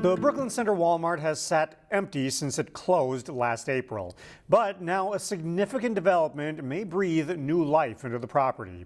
The Brooklyn Center Walmart has sat empty since it closed last April, but now a significant development may breathe new life into the property.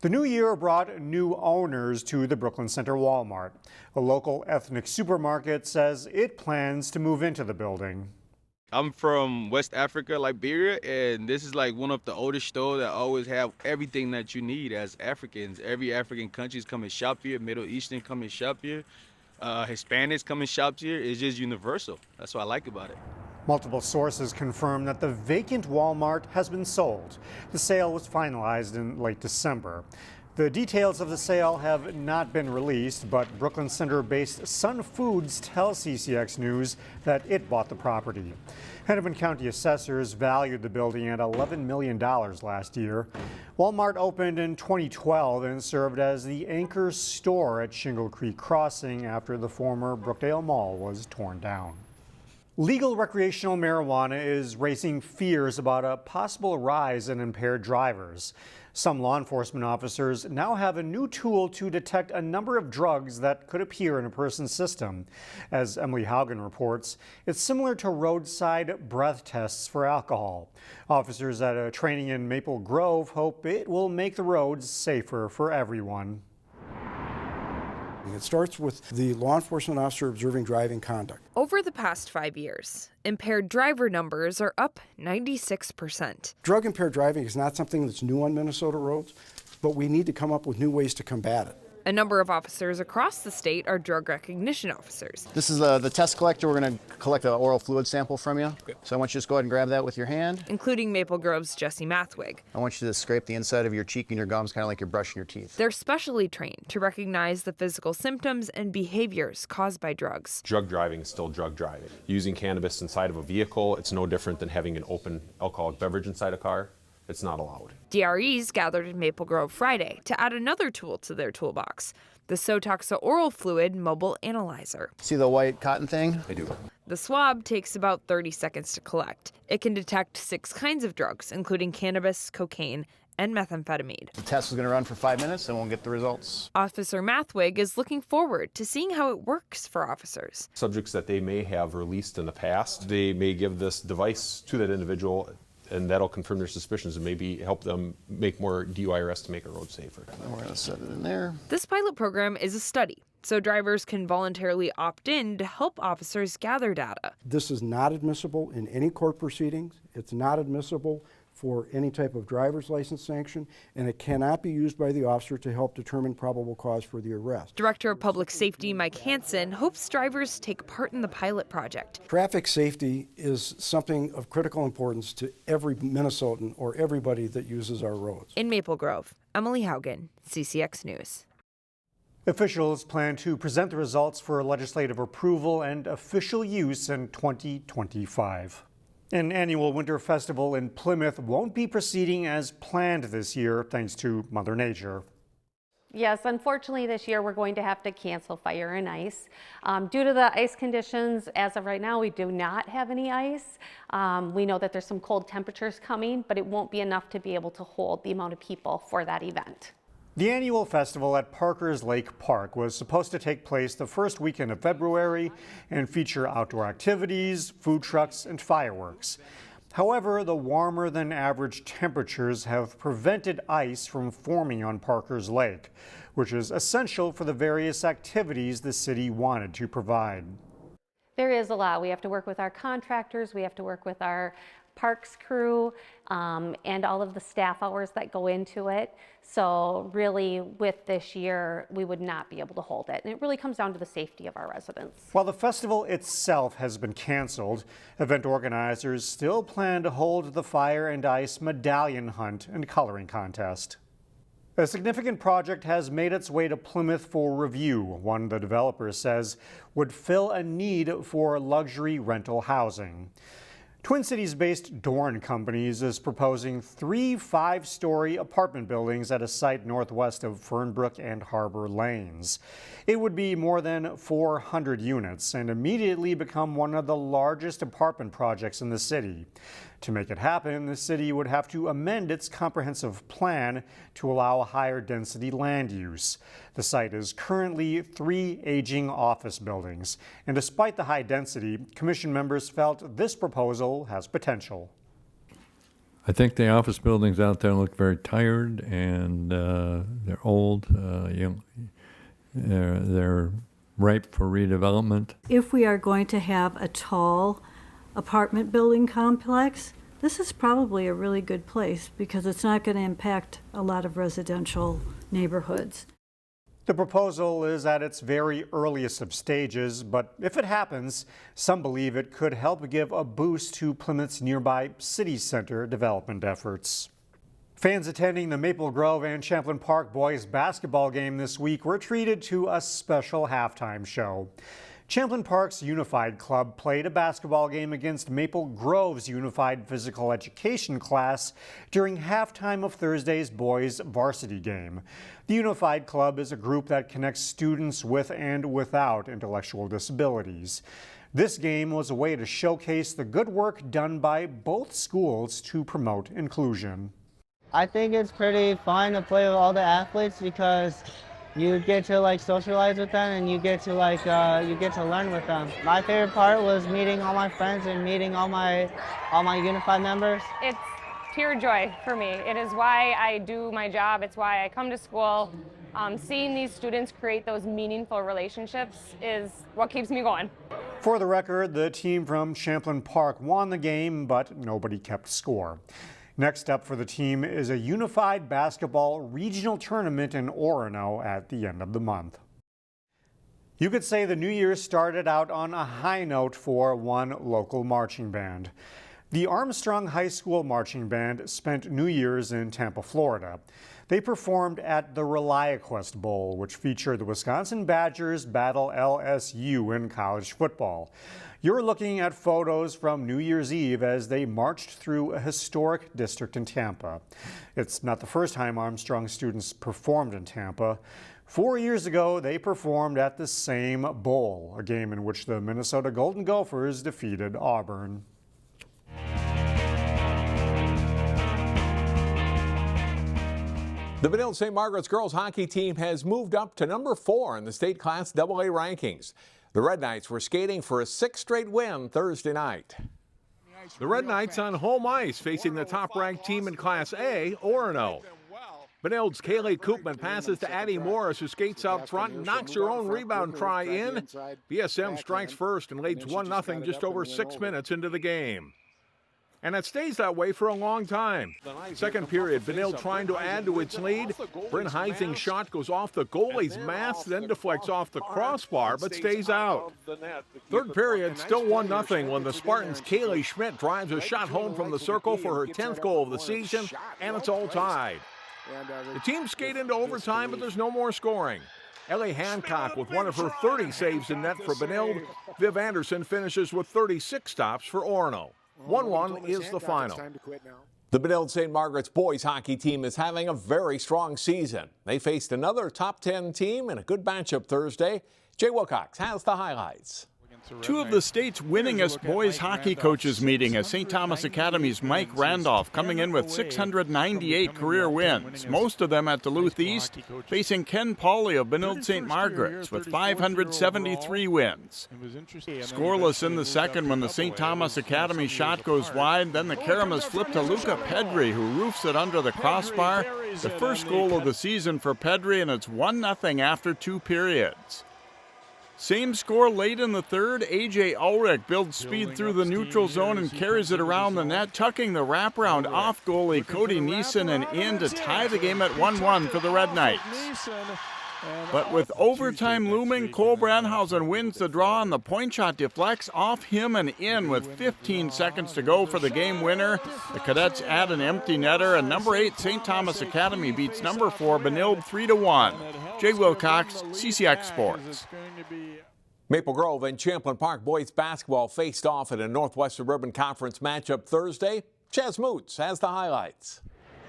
The new year brought new owners to the Brooklyn Center Walmart. A local ethnic supermarket says it plans to move into the building. I'm from West Africa, Liberia, and this is like one of the oldest stores that always have everything that you need as Africans. Every African countries come and shop here, Middle Eastern come and shop here, Hispanics come and shop here. It's just universal. That's what I like about it. Multiple sources confirm that the vacant Walmart has been sold. The sale was finalized in late December. The details of the sale have not been released, but Brooklyn Center-based Sun Foods tells CCX News that it bought the property. Hennepin County assessors valued the building at $11 million last year. Walmart opened in 2012 and served as the anchor store at Shingle Creek Crossing after the former Brookdale Mall was torn down. Legal recreational marijuana is raising fears about a possible rise in impaired drivers. Some law enforcement officers now have a new tool to detect a number of drugs that could appear in a person's system. As Emily Haugen reports, it's similar to roadside breath tests for alcohol. Officers at a training in Maple Grove hope it will make the roads safer for everyone. It starts with the law enforcement officer observing driving conduct. Over the past 5 years, impaired driver numbers are up 96%. Drug-impaired driving is not something that's new on Minnesota roads, but we need to come up with new ways to combat it. A number of officers across the state are drug recognition officers. This is the test collector. We're going to collect an oral fluid sample from you. Okay. So I want you to just go ahead and grab that with your hand. Including Maple Grove's Jesse Mathwig. I want you to scrape the inside of your cheek and your gums, kind of like you're brushing your teeth. They're specially trained to recognize the physical symptoms and behaviors caused by drugs. Drug driving is still drug driving. Using cannabis inside of a vehicle, it's no different than having an open alcoholic beverage inside a car. It's not allowed. DREs gathered in Maple Grove Friday to add another tool to their toolbox, the Sotoxa Oral Fluid Mobile Analyzer. See the white cotton thing? I do. The swab takes about 30 seconds to collect. It can detect 6 kinds of drugs, including cannabis, cocaine, and methamphetamine. The test is going to run for 5 minutes and we'll get the results. Officer Mathwig is looking forward to seeing how it works for officers. Subjects that they may have released in the past, they may give this device to that individual, and that'll confirm their suspicions and maybe help them make more DUI arrests to make our roads safer. And we're going to set it in there. This pilot program is a study, so drivers can voluntarily opt in to help officers gather data. This is not admissible in any court proceedings. It's not admissible for any type of driver's license sanction, and it cannot be used by the officer to help determine probable cause for the arrest. Director of Public Safety Mike Hansen hopes drivers take part in the pilot project. Traffic safety is something of critical importance to every Minnesotan or everybody that uses our roads. In Maple Grove, Emily Haugen, CCX News. Officials plan to present the results for legislative approval and official use in 2025. An annual winter festival in Plymouth won't be proceeding as planned this year, thanks to Mother Nature. Yes, unfortunately this year we're going to have to cancel Fire and Ice. Due to the ice conditions, as of right now, we do not have any ice. We know that there's some cold temperatures coming, but it won't be enough to be able to hold the amount of people for that event. The annual festival at Parker's Lake Park was supposed to take place the first weekend of February and feature outdoor activities, food trucks, and fireworks. However, the warmer than average temperatures have prevented ice from forming on Parker's Lake, which is essential for the various activities the city wanted to provide. There is a lot. We have to work with our contractors, we have to work with our parks crew, and all of the staff hours that go into it. So really, with this year, we would not be able to hold it. And it really comes down to the safety of our residents. While the festival itself has been canceled, event organizers still plan to hold the Fire and Ice medallion hunt and coloring contest. A significant project has made its way to Plymouth for review, one the developer says would fill a need for luxury rental housing. Twin Cities-based Dorn Companies is proposing 3 5-story apartment buildings at a site northwest of Fernbrook and Harbor Lanes. It would be more than 400 units and immediately become one of the largest apartment projects in the city. To make it happen, the city would have to amend its comprehensive plan to allow a higher density land use. The site is currently 3 aging office buildings, and despite the high density, commission members felt this proposal has potential. I think the office buildings out there look very tired, and they're old. They're ripe for redevelopment. If we are going to have a tall apartment building complex, this is probably a really good place because it's not going to impact a lot of residential neighborhoods. The proposal is at its very earliest of stages, but if it happens, some believe it could help give a boost to Plymouth's nearby city center development efforts. Fans attending the Maple Grove and Champlin Park boys basketball game this week were treated to a special halftime show. Champlin Park's Unified Club played a basketball game against Maple Grove's Unified Physical Education class during halftime of Thursday's boys varsity game. The Unified Club is a group that connects students with and without intellectual disabilities. This game was a way to showcase the good work done by both schools to promote inclusion. I think it's pretty fun to play with all the athletes because you get to socialize with them and you get to learn with them. My favorite part was meeting all my friends and meeting all my Unified members. It's pure joy for me. It is why I do my job. It's why I come to school. Seeing these students create those meaningful relationships is what keeps me going. For the record, the team from Champlin Park won the game, but nobody kept score. Next up for the team is a unified basketball regional tournament in Orono at the end of the month. You could say the New Year started out on a high note for one local marching band. The Armstrong High School Marching Band spent New Year's in Tampa, Florida. They performed at the ReliaQuest Bowl, which featured the Wisconsin Badgers battle LSU in college football. You're looking at photos from New Year's Eve as they marched through a historic district in Tampa. It's not the first time Armstrong students performed in Tampa. 4 years ago, they performed at the same bowl, a game in which the Minnesota Golden Gophers defeated Auburn. The Benilde-St. Margaret's girls hockey team has moved up to number 4 in the state Class AA rankings. The Red Knights were skating for a 6th straight win Thursday night. The Red Knights on home ice facing the top-ranked team in Class A, Orono. Benilde's Kaylee Koopman passes to Addie Morris, who skates out front and knocks her own rebound try in. BSM strikes first and leads 1-0 just over 6 minutes into the game. And it stays that way for a long time. Second period, Benilde trying to add to its lead. Bryn Heising's shot goes off the goalie's mask, then deflects off the crossbar, but stays out. Third period, still 1-0 when the Spartans' Kaylee Schmidt drives a shot home from the circle for her 10th goal of the season, and it's all tied. The team skate into overtime, but there's no more scoring. Ellie Hancock with one of her 30 saves in net for Benilde. Viv Anderson finishes with 36 stops for Orono. 1-1 is the final. The Benilde-St. Margaret's boys hockey team is having a very strong season. They faced another top 10 team in a good matchup Thursday. Jay Wilcox has the highlights. Two of the state's winningest boys hockey coaches meeting as St. Thomas Academy's Mike Randolph coming in with 698 career wins, most of them at Duluth East, facing Ken Pauley of Benilde-St. Margaret's with 573 wins. Scoreless in the second when the St. Thomas Academy shot goes wide, then the Karamas flip to Luca Pedri, who roofs it under the crossbar. The first goal of the season for Pedri, and it's 1-0 after 2 periods. Same score late in the third. A.J. Ulrich builds speed through the neutral zone and carries it around the net, tucking the wraparound off goalie Cody Neeson and in to tie the game at 1-1 for the Red Knights. But with overtime looming, Cole Brandhausen wins the draw and the point shot deflects off him and in with 15 seconds to go for the game winner. The Cadets add an empty netter, and number 8 St. Thomas Academy beats number 4 Benilde 3-1. Jay Wilcox, CCX Sports. Maple Grove and Champlin Park boys basketball faced off in a Northwest Suburban Conference matchup Thursday. Chaz Moots has the highlights.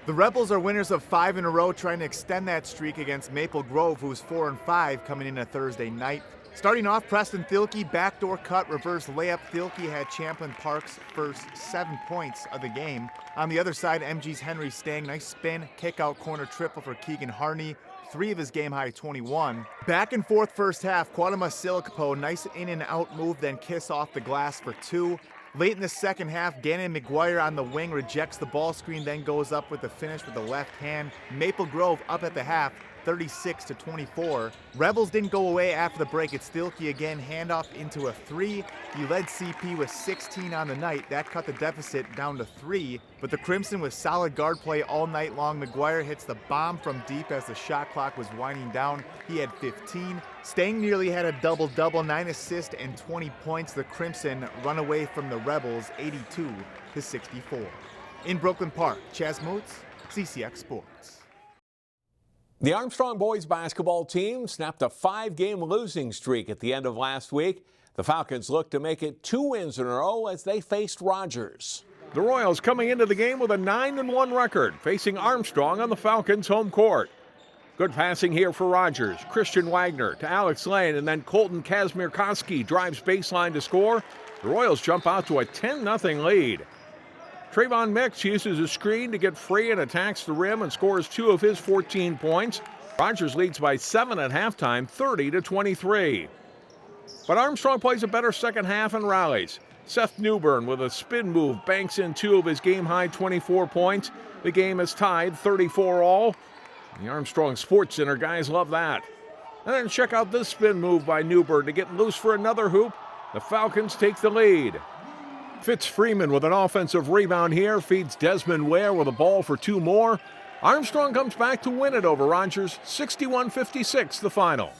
The Rebels are winners of 5 in a row, trying to extend that streak against Maple Grove, who's 4-5 coming in a Thursday night. Starting off, Preston Thielke, backdoor cut, reverse layup. Thielke had Champlin Park's first 7 points of the game. On the other side, MG's Henry Stang, nice spin, kick out corner triple for Keegan Harney. 3 of his game-high 21. Back and forth first half, Quadama Silkpo, nice in and out move, then kiss off the glass for 2. Late in the second half, Gannon McGuire on the wing rejects the ball screen, then goes up with the finish with the left hand. Maple Grove up at the half, 36-24. Rebels didn't go away after the break. It's Thielke again, handoff into a 3. He led CP with 16 on the night. That cut the deficit down to 3. But the Crimson with solid guard play all night long. McGuire hits the bomb from deep as the shot clock was winding down. He had 15. Stang nearly had a double-double, 9 assists and 20 points. The Crimson run away from the Rebels 82-64. In Brooklyn Park, Chaz Moots, CCX Sports. The Armstrong boys basketball team snapped a 5-game losing streak at the end of last week. The Falcons look to make it 2 wins in a row as they faced Rogers. The Royals coming into the game with a 9-1 record, facing Armstrong on the Falcons' home court. Good passing here for Rogers. Christian Wagner to Alex Lane, and then Colton Kazmierkowski drives baseline to score. The Royals jump out to a 10-0 lead. Trayvon Mix uses a screen to get free and attacks the rim and scores 2 of his 14 points. Rogers leads by 7 at halftime, 30-23. But Armstrong plays a better second half and rallies. Seth Newbern with a spin move banks in 2 of his game-high 24 points. The game is tied 34-all. The Armstrong Sports Center guys love that. And then check out this spin move by Newbern to get loose for another hoop. The Falcons take the lead. Fitz Freeman with an offensive rebound here, feeds Desmond Ware with a ball for 2 more. Armstrong comes back to win it over Rogers, 61-56 the final.